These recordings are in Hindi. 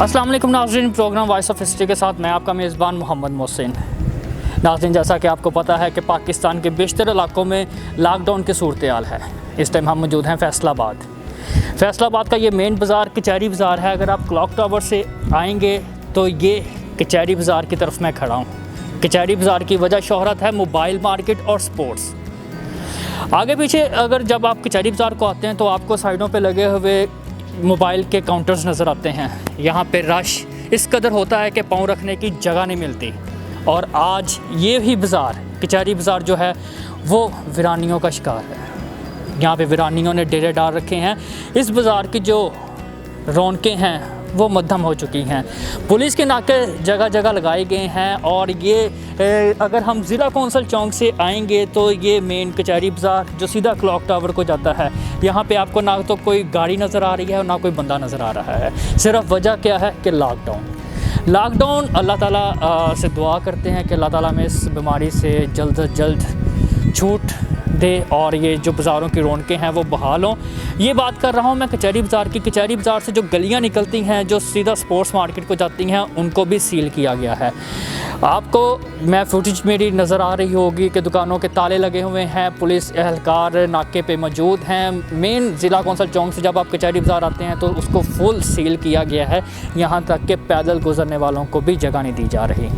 अस्सलाम वालेकुम नाज़रीन, प्रोग्राम वॉइस ऑफ हिस्ट्री के साथ मैं आपका मेज़बान मोहम्मद मोहसिन। नाज़रीन, जैसा कि आपको पता है कि पाकिस्तान के बेशतर इलाकों में लॉकडाउन की सूरत हाल है। इस टाइम हम मौजूद हैं फैसलाबाद का ये मेन बाज़ार कचहरी बाज़ार है। अगर आप क्लॉक टावर से आएंगे तो ये कचहरी बाज़ार की तरफ मैं खड़ा हूँ। कचहरी बाज़ार की वजह शोहरत है मोबाइल मार्केट और स्पोर्ट्स। आगे पीछे अगर जब आप कचहरी बाज़ार को आते हैं तो आपको साइडों पे लगे हुए मोबाइल के काउंटर्स नज़र आते हैं। यहाँ पे रश इस कदर होता है कि पाँव रखने की जगह नहीं मिलती। और आज ये ही बाज़ार कचहरी बाज़ार जो है वो वीरानियों का शिकार है। यहाँ पे वीरानियों ने डेरे डाल रखे हैं। इस बाज़ार की जो रौनकें हैं वो मद्धम हो चुकी हैं। पुलिस के नाके जगह जगह लगाए गए हैं। और ये अगर हम ज़िला कौंसल चौक से आएंगे तो ये मेन कचहरी बाज़ार जो सीधा क्लॉक टावर को जाता है, यहाँ पे आपको ना तो कोई गाड़ी नज़र आ रही है और ना कोई बंदा नज़र आ रहा है। सिर्फ वजह क्या है कि लॉकडाउन। अल्लाह ताला से दुआ करते हैं कि अल्लाह ताला में इस बीमारी से जल्द से जल्द छूट दे और ये जो बाज़ारों की रौनकें हैं वो बहाल हों। ये बात कर रहा हूँ मैं कचहरी बाज़ार की। कचहरी बाज़ार से जो गलियाँ निकलती हैं जो सीधा स्पोर्ट्स मार्केट को जाती हैं उनको भी सील किया गया है। आपको मैं फुटेज मेरी नज़र आ रही होगी कि दुकानों के ताले लगे हुए हैं। पुलिस एहलकार नाके पे मौजूद हैं। मेन ज़िला कौंसल चौक से जब आप कचहरी बाज़ार आते हैं तो उसको फुल सील किया गया है। यहाँ तक कि पैदल गुजरने वालों को भी जगह नहीं दी जा रही।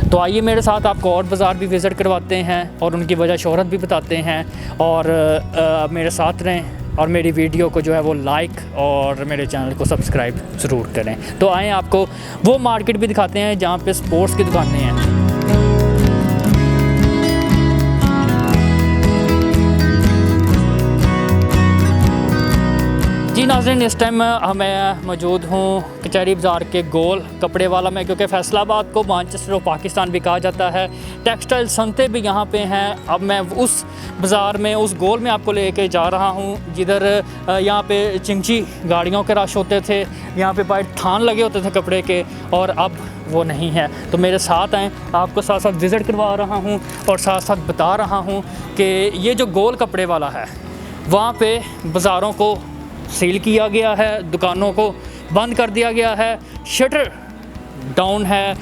तो आइए मेरे साथ आपको और बाज़ार भी विज़िट करवाते हैं और उनकी वजह शोहरत भी बताते हैं। और मेरे साथ रहें और मेरी वीडियो को जो है वो लाइक और मेरे चैनल को सब्सक्राइब ज़रूर करें। तो आएँ आपको वो मार्केट भी दिखाते हैं जहाँ पे स्पोर्ट्स की दुकानें हैं। जी नाज़रीन, इस टाइम मैं मौजूद हूँ कचहरी बाज़ार के गोल कपड़े वाला में, क्योंकि फैसलाबाद को मैनचेस्टर ऑफ पाकिस्तान भी कहा जाता है। टेक्सटाइल सनतें भी यहाँ पे हैं। अब मैं उस बाज़ार में उस गोल में आपको लेके जा रहा हूँ जिधर यहाँ पे चिंची गाड़ियों के रश होते थे। यहाँ पे बाहर थान लगे होते थे कपड़े के, और अब वो नहीं है। तो मेरे साथ आएँ, आपको साथ साथ विज़िट करवा रहा हूँ और साथ साथ बता रहा हूँ कि ये जो गोल कपड़े वाला है वहाँ पे बाज़ारों को सील किया गया है, दुकानों को बंद कर दिया गया है, शटर डाउन है।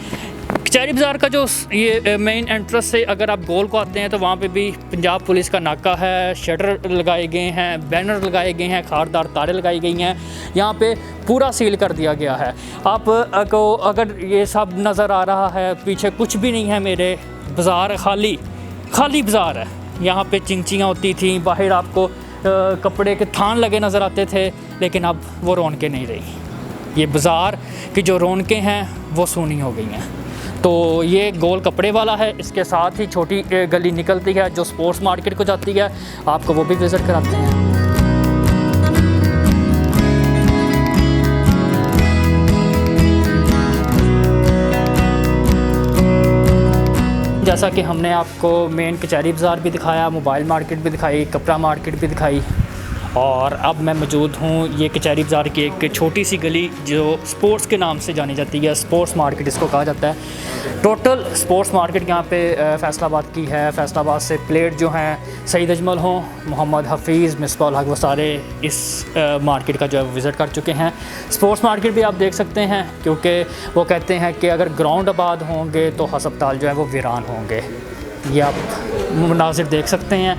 कचहरी बाज़ार का जो ये मेन एंट्रेंस से अगर आप गोल को आते हैं तो वहाँ पे भी पंजाब पुलिस का नाका है। शटर लगाए गए हैं, बैनर लगाए गए हैं, खारदार तारें लगाई गई हैं। यहाँ पे पूरा सील कर दिया गया है। आपको अगर ये सब नज़र आ रहा है, पीछे कुछ भी नहीं है मेरे, बाज़ार खाली बाज़ार है। यहाँ पे चिंचियाँ होती थी, बाहर आपको कपड़े के थान लगे नज़र आते थे, लेकिन अब वो रौनकें नहीं रही। ये बाज़ार की जो रौनकें हैं वो सूनी हो गई हैं। तो ये गोल कपड़े वाला है, इसके साथ ही छोटी गली निकलती है जो स्पोर्ट्स मार्केट को जाती है। आपको वो भी विज़िट कराते हैं। जैसा कि हमने आपको मेन कचहरी बाज़ार भी दिखाया, मोबाइल मार्केट भी दिखाई, कपड़ा मार्केट भी दिखाई, और अब मैं मौजूद हूँ ये कचहरी बाज़ार की एक छोटी सी गली जो स्पोर्ट्स के नाम से जानी जाती है। स्पोर्ट्स मार्केट इसको कहा जाता है। टोटल स्पोर्ट्स मार्केट यहाँ पे फैसलाबाद की है। फैसलाबाद से प्लेयर जो हैं सईद अजमल हों, मोहम्मद हफीज़, मिसबाह हक, वो सारे इस मार्केट का जो है विज़िट कर चुके हैं। स्पोर्ट्स मार्केट भी आप देख सकते हैं, क्योंकि वो कहते हैं कि अगर ग्राउंड आबाद होंगे तो हस्पताल जो है वो वीरान होंगे। ये आप मुनासिर देख सकते हैं।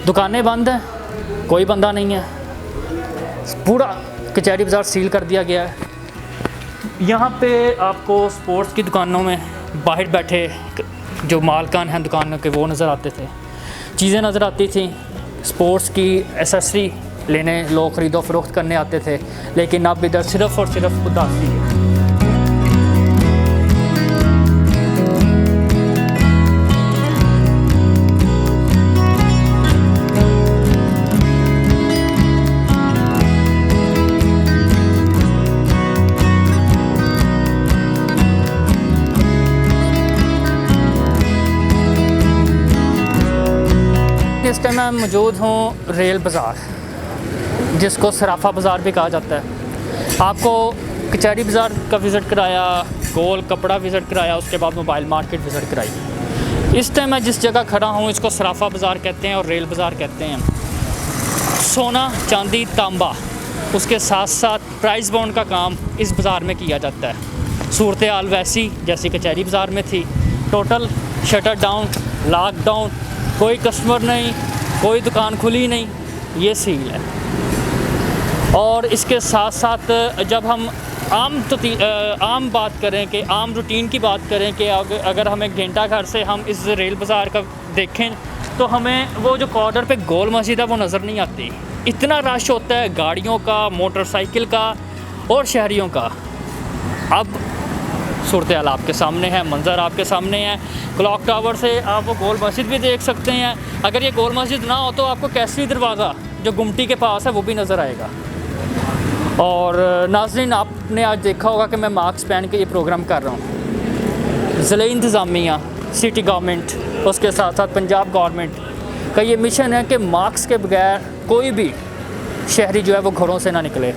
दुकानें बंद हैं, कोई बंदा नहीं है। पूरा कचहरी बाज़ार सील कर दिया गया है। यहाँ पे आपको स्पोर्ट्स की दुकानों में बाहर बैठे जो मालकान हैं दुकानों के वो नज़र आते थे, चीज़ें नज़र आती थी। स्पोर्ट्स की एसेसरी लेने लोग ख़रीदो फरोख्त करने आते थे, लेकिन अब इधर सिर्फ़ और सिर्फ उदासी है। इस टाइम मैं मौजूद हूँ रेल बाज़ार, जिसको सराफा बाज़ार भी कहा जाता है। आपको कचहरी बाज़ार का विज़िट कराया, गोल कपड़ा विज़िट कराया, उसके बाद मोबाइल मार्केट विज़िट कराई। इस टाइम मैं जिस जगह खड़ा हूँ इसको सराफा बाज़ार कहते हैं और रेल बाज़ार कहते हैं। सोना, चांदी, तांबा उसके साथ साथ प्राइस बॉन्ड का काम इस बाज़ार में किया जाता है। सूरत हाल वैसी जैसी कचहरी बाज़ार में थी, टोटल शटर डाउन, लॉकडाउन, कोई कस्टमर नहीं, कोई दुकान खुली नहीं, ये सील है। और इसके साथ साथ जब हम आम बात करें कि आम रूटीन की बात करें कि अगर हमें घंटा घर से हम इस रेल बाज़ार का देखें तो हमें वो जो कॉर्नर पे गोल मस्जिद है वो नज़र नहीं आती। इतना रश होता है गाड़ियों का, मोटरसाइकिल का और शहरियों का। अब सूरत हाल आपके सामने है, मंज़र आपके सामने है। क्लॉक टावर से आप वो गोल मस्जिद भी देख सकते हैं। अगर ये गोल मस्जिद ना हो तो आपको कैसरी दरवाज़ा जो गुमटी के पास है वो भी नज़र आएगा। और नाज़रीन, आपने आज देखा होगा कि मैं मास्क पहन के ये प्रोग्राम कर रहा हूँ। ज़िले इंतज़ामिया, सिटी गवर्नमेंट, उसके साथ साथ पंजाब गवर्नमेंट का ये मिशन है कि मास्क के बगैर कोई भी शहरी जो है वो घरों से ना निकले।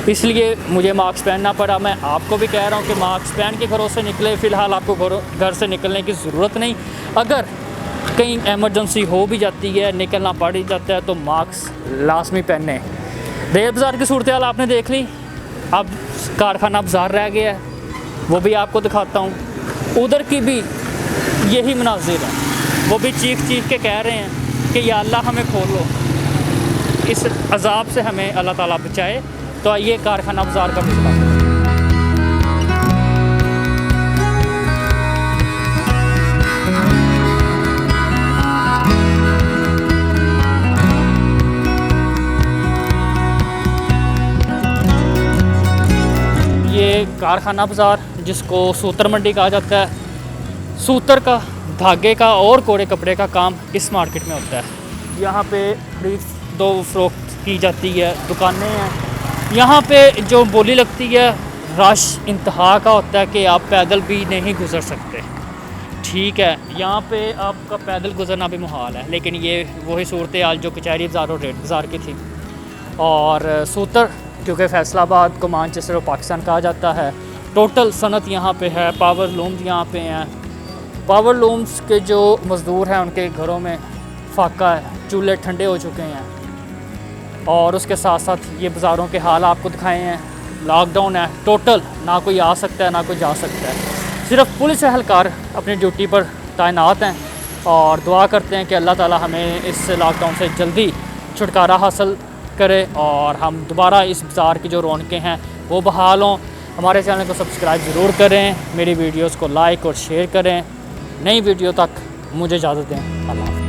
इसलिए मुझे मास्क पहनना पड़ा। मैं आपको भी कह रहा हूँ कि मास्क पहन के घरों से निकले। फ़िलहाल आपको घर से निकलने की ज़रूरत नहीं। अगर कहीं एमरजेंसी हो भी जाती है, निकलना पड़ ही जाता है, तो मास्क लाजमी पहने। रेल बाज़ार की सूरत हाल आपने देख ली। अब कारखाना बाज़ार रह गया है, वो भी आपको दिखाता हूँ। उधर की भी यही मनाजिर है, वो भी चीख के कह रहे हैं कि या अल्लाह हमें खोलो, इस अज़ाब से हमें अल्लाह ताला बचाए। तो आइए कारखाना बाज़ार का भी दिखाते हैं। ये कारखाना बाज़ार जिसको सूतर मंडी कहा जाता है, सूतर का, धागे का और कोरे कपड़े का काम इस मार्केट में होता है। यहाँ पे खरीद दो फरोख्त की जाती है, दुकानें हैं। यहाँ पे जो बोली लगती है, रश इंतहा का होता है कि आप पैदल भी नहीं गुज़र सकते। ठीक है, यहाँ पे आपका पैदल गुज़रना भी मुहाल है, लेकिन ये वही सूरत हाल जो कचहरी बाज़ार और रेल बाज़ार की थी। और सूतर क्योंकि फैसलाबाद को मानचेस्टर ऑफ पाकिस्तान कहा जाता है। टोटल सनत यहाँ पे है, पावर लूम्स यहाँ पे हैं। पावर लूम्स के जो मज़दूर हैं उनके घरों में फाका है, चूल्हे ठंडे हो चुके हैं। और उसके साथ साथ ये बाज़ारों के हाल आपको दिखाए हैं। लॉकडाउन है, टोटल ना कोई आ सकता है ना कोई जा सकता है। सिर्फ पुलिस एहलकार अपनी ड्यूटी पर तैनात हैं और दुआ करते हैं कि अल्लाह ताला हमें इस लॉकडाउन से जल्दी छुटकारा हासिल करे और हम दोबारा इस बाज़ार की जो रौनकें हैं वो बहाल हों। हमारे चैनल को सब्सक्राइब ज़रूर करें, मेरी वीडियोस को लाइक और शेयर करें। नई वीडियो तक मुझे इजाज़त दें। अल्लाह।